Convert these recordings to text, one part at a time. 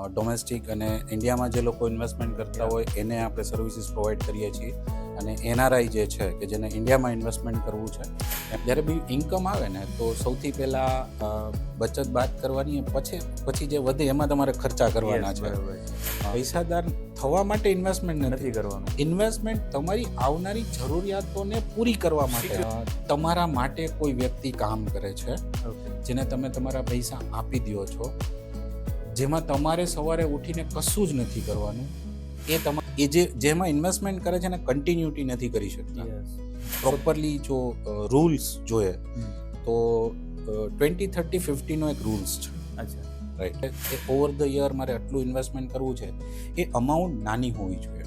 Domestic અને ઇન્ડિયામાં જે લોકો ઇન્વેસ્ટમેન્ટ કરતા હોય એને આપણે સર્વિસીસ પ્રોવાઈડ કરીએ છીએ. અને એનઆરઆઈ જે છે કે જેને ઇન્ડિયામાં ઇન્વેસ્ટમેન્ટ કરવું છે, જ્યારે બી ઇન્કમ આવે ને તો સૌથી પહેલાં બચત બાદ કરવાની, પછી જે વધે એમાં તમારે ખર્ચા કરવાના છે. પૈસાદાર થવા માટે ઇન્વેસ્ટમેન્ટ નથી કરવાનું. ઇન્વેસ્ટમેન્ટ તમારી આવનારી જરૂરિયાતોને પૂરી કરવા માટે. તમારા માટે કોઈ વ્યક્તિ કામ કરે છે જેને તમે તમારા પૈસા આપી દો છો, જેમાં તમારે સવારે ઉઠીને કશું જ નથી કરવાનું. એ જેમાં ઇન્વેસ્ટમેન્ટ કરે છે એને કન્ટિન્યુટી નથી કરી શકતા. પ્રોપરલી જો રૂલ્સ જોઈએ તો 20-30-50 એક રૂલ્સ છે. Right, A over the year મારે આટલું ઇન્વેસ્ટમેન્ટ કરવું છે. એ અમાઉન્ટ નાની હોવી જોઈએ.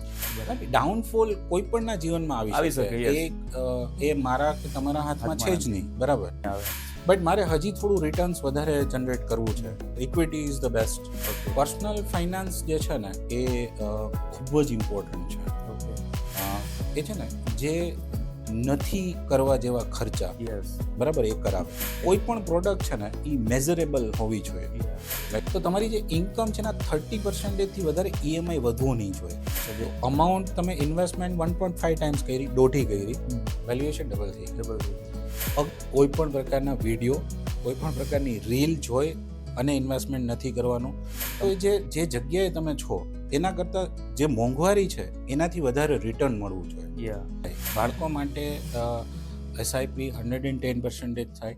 ડાઉનફોલ કોઈ પણના જીવનમાં આવી શકે. એ મારા કે તમારા હાથમાં છે જ નહીં, બરાબર. બટ મારે હજી થોડું રિટર્ન્સ વધારે જનરેટ કરવું છે. Equity is the best. Personal finance જે છે ને એ ખૂબ જ ઇમ્પોર્ટન્ટ છે. એ છે ને જે નથી કરવા જેવા ખર્ચા, બરાબર, એ કરાવે. કોઈ પણ પ્રોડક્ટ છે ને એ મેઝરેબલ હોવી જોઈએ. તો તમારી જે ઇન્કમ છે ને 30% વધારે ઈએમઆઈ વધવું નહીં જોઈએ. અમાઉન્ટ તમે ઇન્વેસ્ટમેન્ટ 1.5 ટાઈમ્સ કરી, દોઢી કરી, વેલ્યુએશન ડબલ થઈ. કોઈ પણ પ્રકારના વિડીયો, કોઈ પણ પ્રકારની રીલ જોઈ અને ઇન્વેસ્ટમેન્ટ નથી કરવાનું. તો જે જગ્યાએ તમે છો એના કરતાં જે મોંઘવારી છે એનાથી વધારે રિટર્ન મળવું જોઈએ. બાળકો માટે એસઆઈપી 110% થાય.